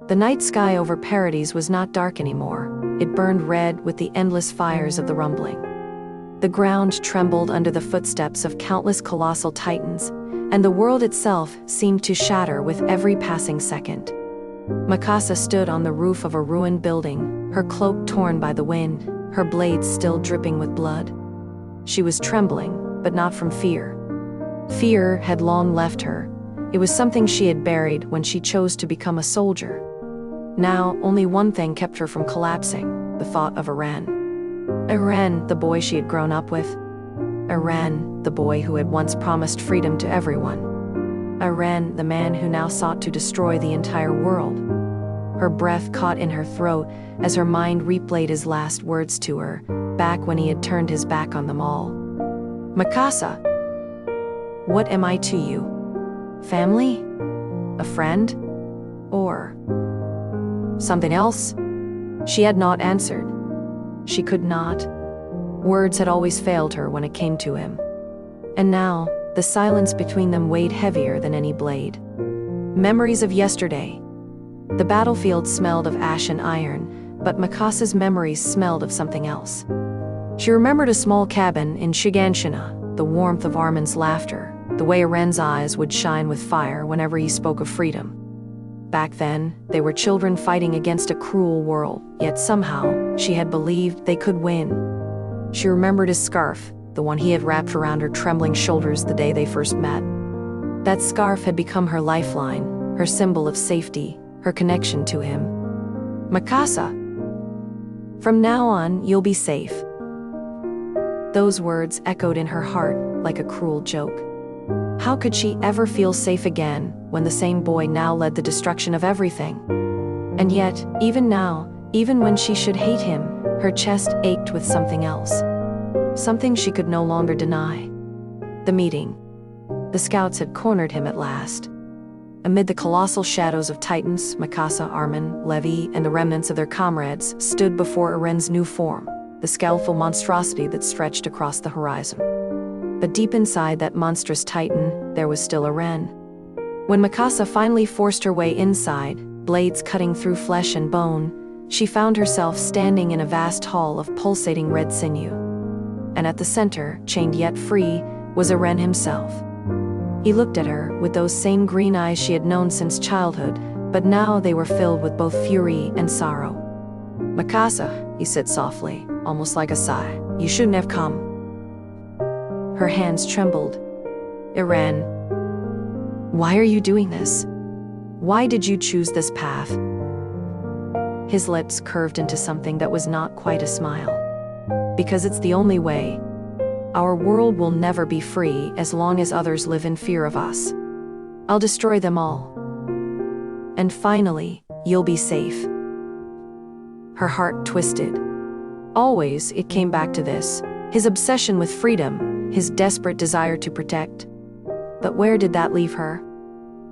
The night sky over Paradise was not dark anymore. It burned red with the endless fires of the rumbling. The ground trembled under the footsteps of countless colossal titans, and the world itself seemed to shatter with every passing second. Mikasa stood on the roof of a ruined building, her cloak torn by the wind, her blades still dripping with blood. She was trembling, but not from fear. Fear had long left her. It was something she had buried when she chose to become a soldier. Now, only one thing kept her from collapsing: the thought of Eren. Eren, the boy she had grown up with. Eren, the boy who had once promised freedom to everyone. Eren, the man who now sought to destroy the entire world. Her breath caught in her throat as her mind replayed his last words to her, back when he had turned his back on them all. Mikasa, what am I to you? Family? A friend? Or something else? She had not answered. She could not. Words had always failed her when it came to him. And now, the silence between them weighed heavier than any blade. Memories of yesterday. The battlefield smelled of ash and iron, but Mikasa's memories smelled of something else. She remembered a small cabin in Shiganshina, the warmth of Armin's laughter, the way Eren's eyes would shine with fire whenever he spoke of freedom. Back then, they were children fighting against a cruel world, yet somehow, she had believed they could win. She remembered his scarf, the one he had wrapped around her trembling shoulders the day they first met. That scarf had become her lifeline, her symbol of safety, her connection to him. Mikasa, from now on, you'll be safe. Those words echoed in her heart like a cruel joke. How could she ever feel safe again when the same boy now led the destruction of everything? And yet, even now, even when she should hate him, her chest ached with something else. Something she could no longer deny. The meeting. The scouts had cornered him at last. Amid the colossal shadows of Titans, Mikasa, Armin, Levi, and the remnants of their comrades stood before Eren's new form, the scowlful monstrosity that stretched across the horizon. But deep inside that monstrous Titan, there was still Eren. When Mikasa finally forced her way inside, blades cutting through flesh and bone, she found herself standing in a vast hall of pulsating red sinew. And at the center, chained yet free, was Eren himself. He looked at her with those same green eyes she had known since childhood, but now they were filled with both fury and sorrow. "Mikasa," he said softly, almost like a sigh, "you shouldn't have come." Her hands trembled. "Eren, why are you doing this? Why did you choose this path?" His lips curved into something that was not quite a smile. "Because it's the only way. Our world will never be free as long as others live in fear of us. I'll destroy them all. And finally, you'll be safe." Her heart twisted. Always, it came back to this, his obsession with freedom, his desperate desire to protect. But where did that leave her?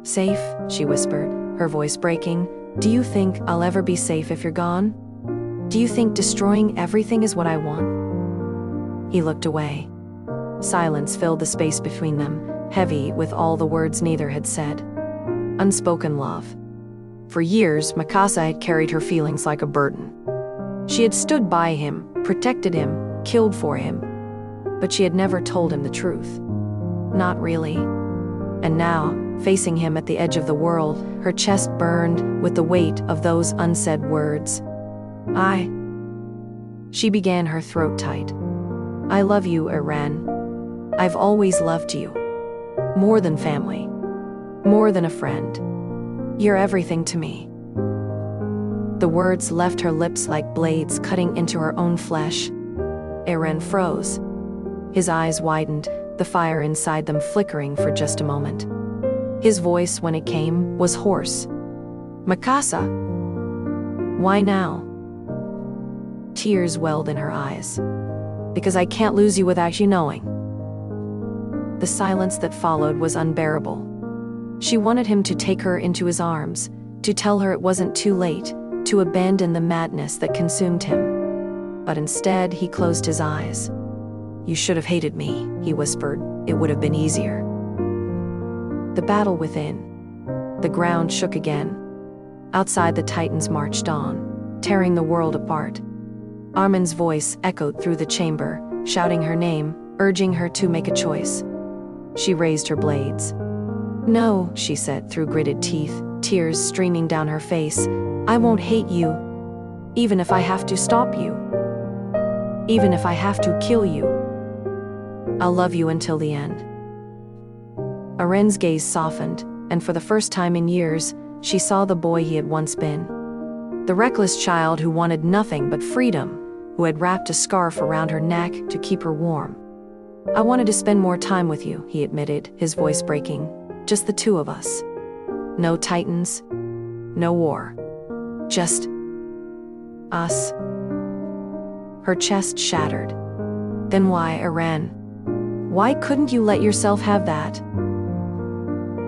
"Safe," she whispered, her voice breaking. "Do you think I'll ever be safe if you're gone? Do you think destroying everything is what I want?" He looked away. Silence filled the space between them, heavy with all the words neither had said. Unspoken love. For years, Mikasa had carried her feelings like a burden. She had stood by him, protected him, killed for him. But she had never told him the truth. Not really. And now, facing him at the edge of the world, her chest burned with the weight of those unsaid words. She began, her throat tight. "I love you, Eren. I've always loved you. More than family. More than a friend. You're everything to me." The words left her lips like blades cutting into her own flesh. Eren froze. His eyes widened, the fire inside them flickering for just a moment. His voice, when it came, was hoarse. "Mikasa, why now?" Tears welled in her eyes. "Because I can't lose you without you knowing." The silence that followed was unbearable. She wanted him to take her into his arms, to tell her it wasn't too late, to abandon the madness that consumed him. But instead, he closed his eyes. "You should have hated me," he whispered. "It would have been easier." The battle within. The ground shook again. Outside, the Titans marched on, tearing the world apart. Armin's voice echoed through the chamber, shouting her name, urging her to make a choice. She raised her blades. "No," she said through gritted teeth, tears streaming down her face. "I won't hate you, even if I have to stop you. Even if I have to kill you. I'll love you until the end." Eren's gaze softened, and for the first time in years, she saw the boy he had once been. The reckless child who wanted nothing but freedom, who had wrapped a scarf around her neck to keep her warm. "I wanted to spend more time with you," he admitted, his voice breaking. "Just the two of us. No Titans, no war. Just us." Her chest shattered. "Then why, Eren? Why couldn't you let yourself have that?"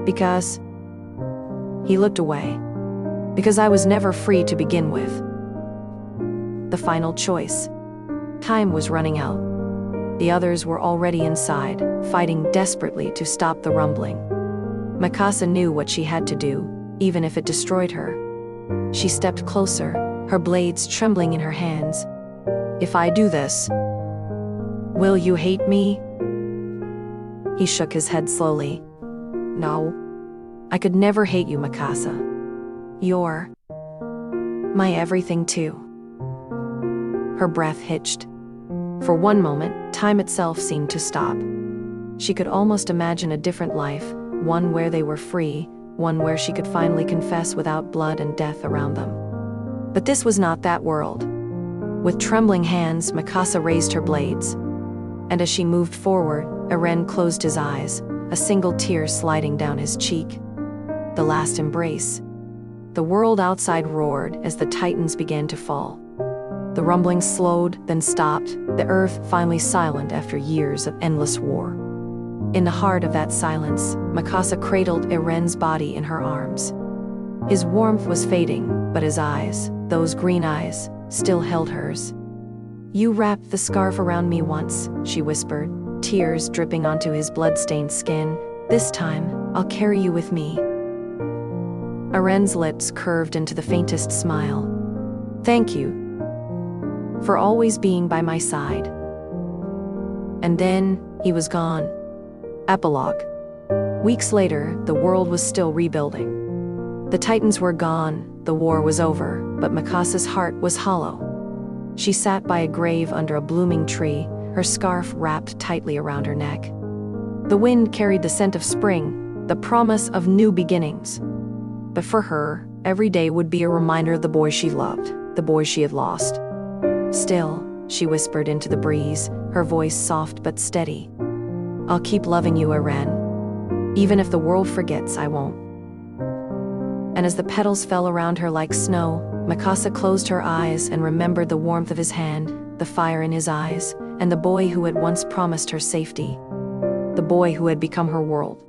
"Because..." He looked away. "Because I was never free to begin with." The final choice. Time was running out. The others were already inside, fighting desperately to stop the rumbling. Mikasa knew what she had to do, even if it destroyed her. She stepped closer, her blades trembling in her hands. "If I do this, will you hate me?" He shook his head slowly. "No. I could never hate you, Mikasa. You're my everything too." Her breath hitched. For one moment, time itself seemed to stop. She could almost imagine a different life, one where they were free, one where she could finally confess without blood and death around them. But this was not that world. With trembling hands, Mikasa raised her blades. And as she moved forward, Eren closed his eyes, a single tear sliding down his cheek. The last embrace. The world outside roared as the Titans began to fall. The rumbling slowed, then stopped, the earth finally silent after years of endless war. In the heart of that silence, Mikasa cradled Eren's body in her arms. His warmth was fading, but his eyes, those green eyes, still held hers. "You wrapped the scarf around me once," she whispered, tears dripping onto his blood-stained skin. "This time, I'll carry you with me." Eren's lips curved into the faintest smile. "Thank you for always being by my side." And then, he was gone. Epilogue. Weeks later, the world was still rebuilding. The Titans were gone, the war was over, but Mikasa's heart was hollow. She sat by a grave under a blooming tree, her scarf wrapped tightly around her neck. The wind carried the scent of spring, the promise of new beginnings. But for her, every day would be a reminder of the boy she loved, the boy she had lost. "Still," she whispered into the breeze, her voice soft but steady. "I'll keep loving you, Eren. Even if the world forgets, I won't." And as the petals fell around her like snow, Mikasa closed her eyes and remembered the warmth of his hand, the fire in his eyes, and the boy who had once promised her safety. The boy who had become her world.